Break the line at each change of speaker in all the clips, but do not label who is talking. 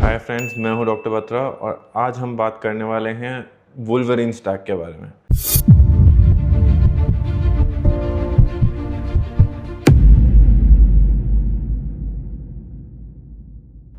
Hi friends, मैं हूं doctor Batra और आज हम बात करने वाले हैं वुल्वरीन स्टैक के बारे में।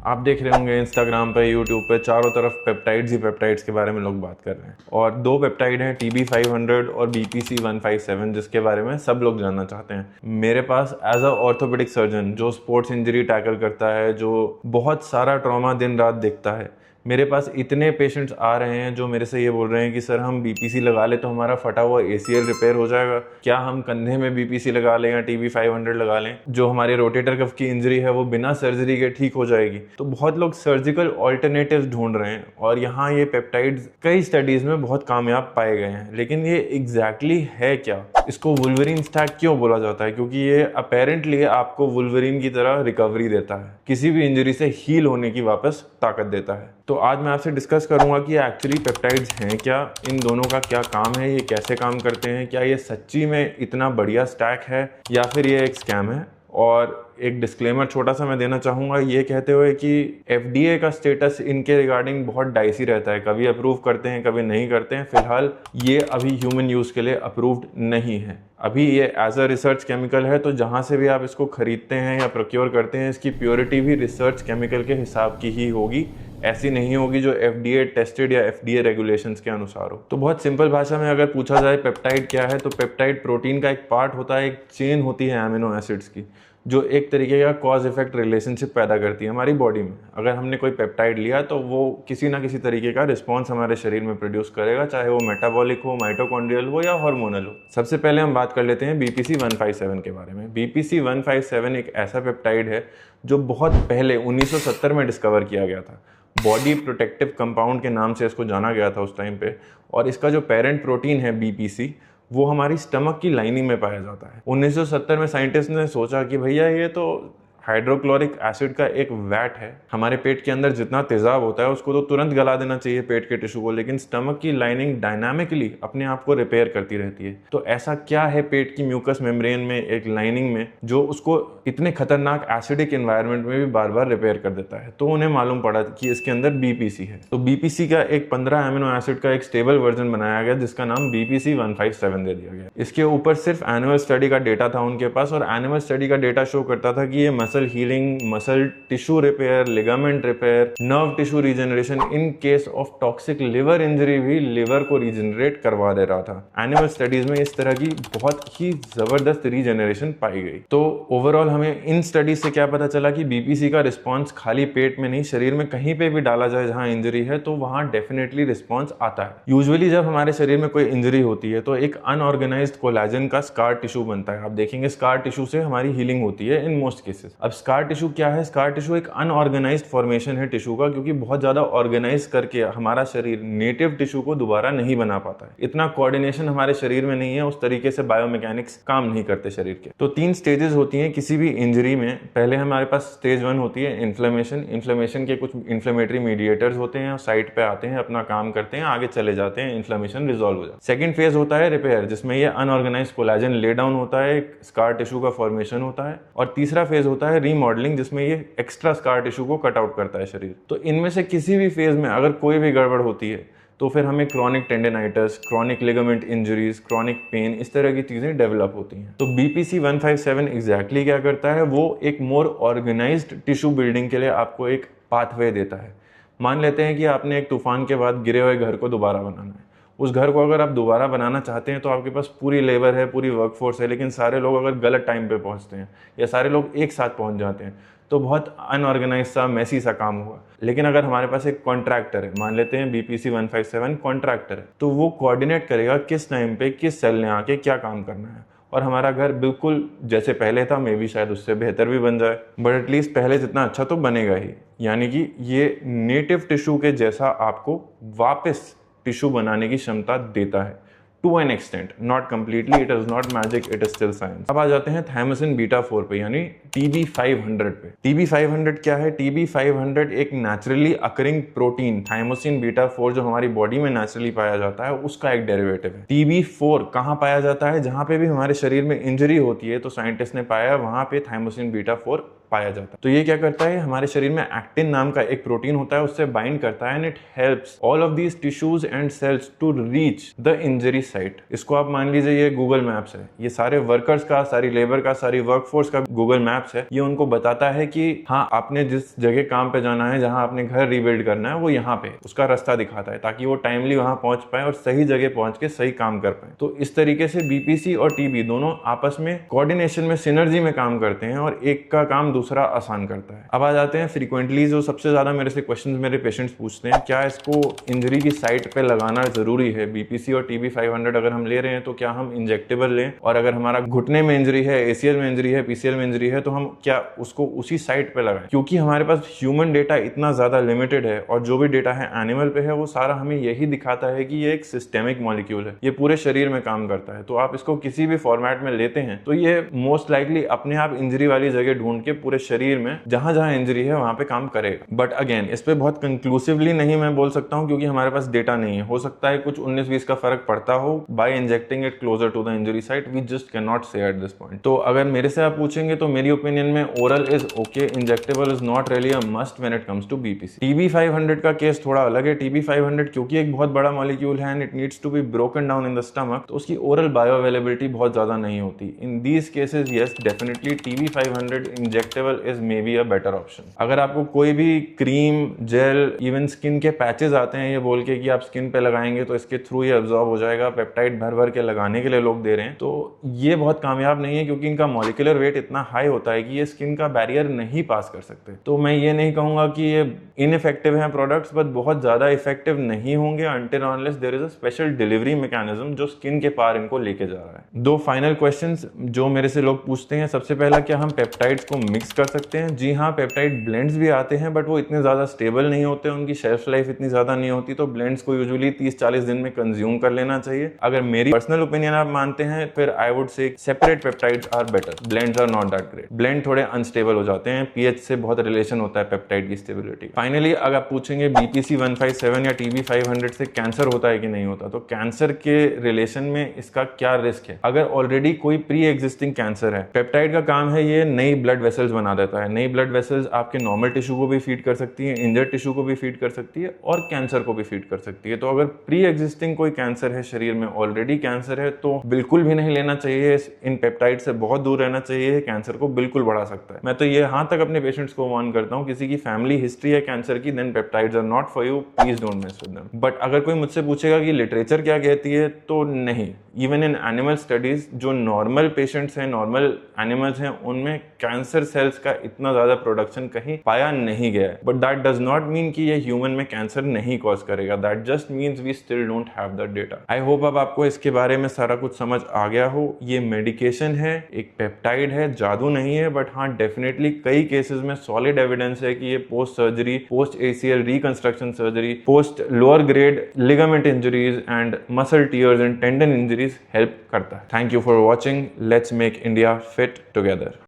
आप देख रहे होंगे इंस्टाग्राम पे, यूट्यूब पे चारों तरफ पेप्टाइड्स ही पेप्टाइड्स के बारे में लोग बात कर रहे हैं। और दो पेप्टाइड हैं, TB500 और BPC157, जिसके बारे में सब लोग जानना चाहते हैं। मेरे पास एज अ ऑर्थोपेडिक सर्जन जो स्पोर्ट्स इंजरी टैकल करता है, जो बहुत सारा ट्रॉमा दिन रात देखता है, मेरे पास इतने पेशेंट्स आ रहे हैं जो मेरे से ये बोल रहे हैं कि सर हम BPC लगा ले तो हमारा फटा हुआ ACL रिपेयर हो जाएगा, क्या हम कंधे में BPC लगा लें या TB500 लगा लें, जो हमारे रोटेटर कफ की इंजरी है वो बिना सर्जरी के ठीक हो जाएगी। तो बहुत लोग सर्जिकल ऑल्टरनेटिव्स ढूंढ रहे हैं और यहाँ ये पेप्टाइड्स कई स्टडीज में बहुत कामयाब पाए गए हैं। लेकिन ये एग्जैक्टली है क्या? इसको वुल्वरीन स्टैक क्यों बोला जाता है? क्योंकि ये अपेरेंटली आपको वुल्वरीन की तरह रिकवरी देता है, किसी भी इंजरी से हील होने की वापस ताकत देता है। तो आज मैं आपसे डिस्कस करूंगा कि एक्चुअली पेप्टाइड्स हैं क्या, इन दोनों का क्या काम है, ये कैसे काम करते हैं, क्या ये सच्ची में इतना बढ़िया स्टैक है या फिर ये एक स्कैम है। और एक डिस्क्लेमर छोटा सा मैं देना चाहूँगा ये कहते हुए कि FDA का स्टेटस इनके रिगार्डिंग बहुत डाइसी रहता है, कभी अप्रूव करते हैं कभी नहीं करते हैं। फिलहाल ये अभी ह्यूमन यूज़ के लिए अप्रूव्ड नहीं है। अभी ये एज अ रिसर्च केमिकल है, तो जहाँ से भी आप इसको खरीदते हैं या प्रोक्योर करते हैं, इसकी प्योरिटी भी रिसर्च केमिकल के हिसाब की ही होगी, ऐसी नहीं होगी जो FDA टेस्टेड या FDA रेगुलेशंस के अनुसार हो। तो बहुत सिंपल भाषा में अगर पूछा जाए पेप्टाइड क्या है, तो पेप्टाइड प्रोटीन का एक पार्ट होता है, एक चेन होती है एमिनो एसिड्स की, जो एक तरीके का कॉज इफेक्ट रिलेशनशिप पैदा करती है हमारी बॉडी में। अगर हमने कोई पेप्टाइड लिया तो वो किसी ना किसी तरीके का रिस्पॉन्स हमारे शरीर में प्रोड्यूस करेगा, चाहे वो मेटाबॉलिक हो, माइटोकॉन्ड्रियल हो या हार्मोनल हो। सबसे पहले हम बात कर लेते हैं BPC157 के बारे में। BPC157 एक ऐसा पेप्टाइड है जो बहुत पहले 1970 में डिस्कवर किया गया था। बॉडी प्रोटेक्टिव कंपाउंड के नाम से इसको जाना गया था उस टाइम पे। और इसका जो पेरेंट प्रोटीन है BPC, वो हमारी स्टमक की लाइनिंग में पाया जाता है। 1970 में साइंटिस्ट ने सोचा कि भैया ये तो हाइड्रोक्लोरिक एसिड का एक वैट है, हमारे पेट के अंदर जितना तेजाब होता है उसको तो तुरंत गला देना चाहिए पेट के टिश्यू को, लेकिन स्टमक की लाइनिंग डायनामिकली अपने आप को रिपेयर करती रहती है। तो ऐसा क्या है पेट की म्यूकस मेम्ब्रेन में, एक लाइनिंग में, जो उसको इतने खतरनाक एसिडिक एनवायरनमेंट में भी बार बार रिपेयर कर देता है? तो उन्हें मालूम पड़ा कि इसके अंदर BPC है। तो BPC का एक 15 एमिनो एसिड का एक स्टेबल वर्जन बनाया गया जिसका नाम BPC157 दे दिया गया। इसके ऊपर सिर्फ एनिमल स्टडी का डेटा था उनके पास, और एनिमल स्टडी का डेटा शो करता था कि ये muscle healing, muscle tissue repair, ligament repair, nerve tissue regeneration, in case of toxic liver injury भी लिवर को रीजनरेट करवा दे रहा था। एनिमल स्टडीज में इस तरह की बहुत ही जबरदस्त रीजनरेशन पाई गई। तो ओवरऑल हमें इन स्टडीज से क्या पता चला कि BPC का रिस्पॉन्स खाली पेट में नहीं, शरीर में कहीं पे भी डाला जाए जहां इंजरी है तो वहां डेफिनेटली रिस्पॉन्स आता है। यूजुअली जब हमारे शरीर में कोई इंजरी होती है तो एक अनऑर्गेनाइज्ड कोलेजन का स्कार टिश्यू बनता है। आप देखेंगे स्कार टिश्यू से हमारी हीलिंग होती है इन मोस्ट केसेस। अब स्कार टिश्यू क्या है? स्कार टिश्यू एक अनऑर्गेनाइज्ड फॉर्मेशन है टिश्यू का, क्योंकि बहुत ज्यादा ऑर्गेनाइज करके हमारा शरीर नेटिव टिश्यू को दोबारा नहीं बना पाता है। इतना कोऑर्डिनेशन हमारे शरीर में नहीं है, उस तरीके से बायोमैकेनिक्स काम नहीं करते शरीर के। तो 3 स्टेजेस होती हैं किसी भी इंजरी में। पहले हमारे पास स्टेज 1 होती है इन्फ्लेमेशन। इन्फ्लेमेशन के कुछ इन्फ्लेमेटरी मीडिएटर्स होते हैं, साइड पे आते हैं, अपना काम करते हैं, आगे चले जाते हैं, इन्फ्लेमेशन रिजॉल्व हो जाता है। सेकंड फेज होता है रिपेयर, जिसमें ये अनऑर्गेनाइज्ड कोलेजन ले डाउन होता है, स्कार टिश्यू का फॉर्मेशन होता है। और तीसरा फेज होता है रीमॉडलिंग, जिसमें ये एक्स्ट्रा स्कार टिश्यू को कट आउट करता है शरीर। तो इनमें से किसी भी फेज में अगर कोई भी गड़बड़ होती है तो फिर हमें chronic tendinitis, chronic ligament injuries, chronic pain, इस तरह की चीजें डेवलप होती हैं। तो BPC157 एग्जैक्टली क्या करता है? वो एक मोर ऑर्गेनाइज्ड टिश्यू बिल्डिंग के लिए आपको एक पाथवे देता है। मान लेते हैं कि आपने एक तूफान के बाद गिरे हुए घर को दोबारा बनाना है। उस घर को अगर आप दोबारा बनाना चाहते हैं तो आपके पास पूरी लेबर है, पूरी वर्कफोर्स है, लेकिन सारे लोग अगर गलत टाइम पे पहुंचते हैं या सारे लोग एक साथ पहुंच जाते हैं तो बहुत अनऑर्गेनाइज सा, मैसी सा काम होगा। लेकिन अगर हमारे पास एक कॉन्ट्रैक्टर है, मान लेते हैं BPC157 कॉन्ट्रैक्टर है, तो वो कोऑर्डिनेट करेगा किस टाइम पे किस सेल ने आके क्या काम करना है, और हमारा घर बिल्कुल जैसे पहले था, मे भी शायद उससे बेहतर भी बन जाए, बट एटलीस्ट पहले जितना अच्छा तो बनेगा ही। यानी कि ये नेटिव टिश्यू के जैसा आपको वापस टिश्यू बनाने की क्षमता देता है, to an extent, not completely, it is not magic, it is still science. अब आ जाते हैं थायमोसिन बीटा 4 पे, यानी TB500 पे। TB500 क्या है? TB500 एक naturally occurring protein, thymosin beta 4 जो हमारी बॉडी में नेचुरली पाया जाता है, उसका एक डेरिवेटिव है। TB4 कहाँ पाया जाता है? जहां पे भी हमारे शरीर में इंजरी होती है तो साइंटिस्ट ने पाया वहां पे थायमोसिन बीटा 4 पाया जाता है। तो ये क्या करता है, हमारे शरीर में एक्टिन नाम का एक प्रोटीन होता है, उससे बाइंड करता है and it helps all of these tissues and cells to reach the injury site. इसको आप मान लीजिए ये गूगल मैप्स है, ये सारे वर्कर्स का, सारी लेबर का, सारी वर्कफोर्स का गूगल मैप्स है। ये उनको बताता है कि हाँ, आपने जिस जगह काम पे जाना है, जहां आपने घर रीबिल्ड करना है, वो यहाँ पे, उसका रास्ता दिखाता है ताकि वो टाइमली वहां पहुंच पाए और सही जगह पहुंच के सही काम कर पाए। तो इस तरीके से बीपीसी और टीबी दोनों आपस में कोऑर्डिनेशन में, सिनर्जी में काम करते हैं और एक का काम दूसरा आसान करता है। अब आ जाते हैं फ्रीक्वेंटली जो सबसे ज्यादा मेरे से क्वेश्चंस मेरे पेशेंट्स पूछते हैं, क्या इसको इंजरी की साइट पे लगाना जरूरी है? बीपीसी और टीबी 500 अगर हम ले रहे हैं तो क्या हम इंजेक्टेबल लें, और अगर हमारा घुटने में इंजरी है, एसीएल में इंजरी है, पीसीएल में इंजरी है, तो हम क्या उसको उसी साइट पे लगाएं? क्योंकि हमारे पास ह्यूमन डेटा इतना ज्यादा लिमिटेड है और जो भी डेटा है एनिमल पे है, वो सारा हमें यही दिखाता है कि ये एक सिस्टेमिक मॉलिक्यूल है, ये पूरे शरीर में काम करता है। तो आप इसको किसी भी फॉर्मेट में लेते हैं तो ये मोस्ट लाइकली अपने आप इंजरी वाली जगह ढूंढ के पूरे शरीर में जहां जहां इंजरी है वहां पे काम करेगा। बट अगेन, इस पे बहुत कंक्लूसिवली नहीं मैं बोल सकता हूं क्योंकि हमारे पास डेटा नहीं है। हो सकता है कुछ 19-20 का फर्क पड़ता हो by injecting it closer to the injury site, we just can not say at this point. तो अगर मेरे से आप पूछेंगे तो मेरी ओपिनियन में oral is okay, injectable is not really a must when it comes to BPC. TB 500 का केस थोड़ा अलग है। टीबी 500 क्योंकि एक बहुत बड़ा मॉलिक्यूल है and it needs to be broken down in the stomach, तो उसकी ओरल बायो अवेलेबिलिटी बहुत ज्यादा नहीं होती। In these cases yes, definitely TB 500 injectable is may be a better option. अगर आपको कोई भी क्रीम, जेल, इवन स्किन के पैचेस आते हैं ये बोल के कि आप स्किन पे लगाएंगे तो इसके थ्रू ये अब्जॉर्ब हो जाएगा, पेप्टाइड भर भर के लगाने के लिए लोग दे रहे हैं, तो ये बहुत कामयाब नहीं है क्योंकि इनका मॉलिक्यूलर वेट इतना हाई होता है कि ये स्किन का बैरियर नहीं पास कर सकते। तो मैं ये नहीं कहूंगा कि ये इनइफेक्टिव हैं प्रोडक्ट्स, बट बहुत ज्यादा इफेक्टिव नहीं होंगे until unless there is a special delivery mechanism जो स्किन के पार इनको लेके जा रहा है। दो फाइनल क्वेश्चंस जो मेरे से लोग पूछते हैं, सबसे पहला, क्या हम पेप्टाइड्स को मिक्स कर सकते हैं? जी हाँ, पेप्टाइड ब्लेंड्स भी आते हैं बट वो इतने ज्यादा स्टेबल नहीं होते, उनकी शेल्फ लाइफ इतनी ज्यादा नहीं होती, तो ब्लेंड्स को यूजुअली 30-40 दिन में कंज्यूम कर लेना चाहिए। अगर मेरी पर्सनल ओपिनियन आप मानते हैं, फिर I would say separate peptides are better, blends are not that great. Blend थोड़े अनस्टेबल हो जाते हैं, पीएच से बहुत रिलेशन होता है पेप्टाइड की स्टेबिलिटी। फाइनली अगर आप पूछेंगे बीपीसी 157 या टीबी 500 से कैंसर होता है कि नहीं होता, तो कैंसर के रिलेशन में इसका क्या रिस्क है? अगर ऑलरेडी कोई प्री एग्जिस्टिंग कैंसर है, पेप्टाइड का काम है ये नई ब्लड वेसल्स बना देता है। नई ब्लड वेसल्स आपके नॉर्मल टिश्यू को भी फीड कर सकती है, इंजर्ड टिश्यू को भी फीड कर सकती है और कैंसर को भी फीड कर सकती है। तो अगर प्री एग्जिस्टिंग कोई कैंसर है, शरीर में ऑलरेडी कैंसर है, तो बिल्कुल भी नहीं लेना चाहिए, इन पेप्टाइड से बहुत दूर रहना चाहिए, कैंसर को बिल्कुल बढ़ा सकता है। मैं तो ये यहाँ तक अपने पेशेंट्स को वार्न करता हूँ, किसी की फैमिली हिस्ट्री है कैंसर की, then peptides are not for you, please don't mess with them. But अगर कोई मुझसे पूछेगा कि लिटरेचर क्या कहती है, तो नहीं, इवन इन एनिमल स्टडीज जो नॉर्मल पेशेंट्स हैं, नॉर्मल एनिमल्स हैं, उनमें कैंसर सेल्स का इतना ज्यादा प्रोडक्शन कहीं पाया नहीं गया है। But that does not mean कि ये ह्यूमन में कैंसर नहीं कॉज करेगा, that just means we still don't have that data. I hope अब आपको इसके बारे में सारा कुछ समझ आ गया हो। ये मेडिकेशन है, एक पेप्टाइड है, जादू नहीं है, बट हाँ डेफिनेटली कई केसेस में सॉलिड एविडेंस है कि ये post surgery, post ACL reconstruction surgery, post lower grade ligament injuries and muscle tears and tendon injuries help करता है। Thank you for watching. Let's make India fit together.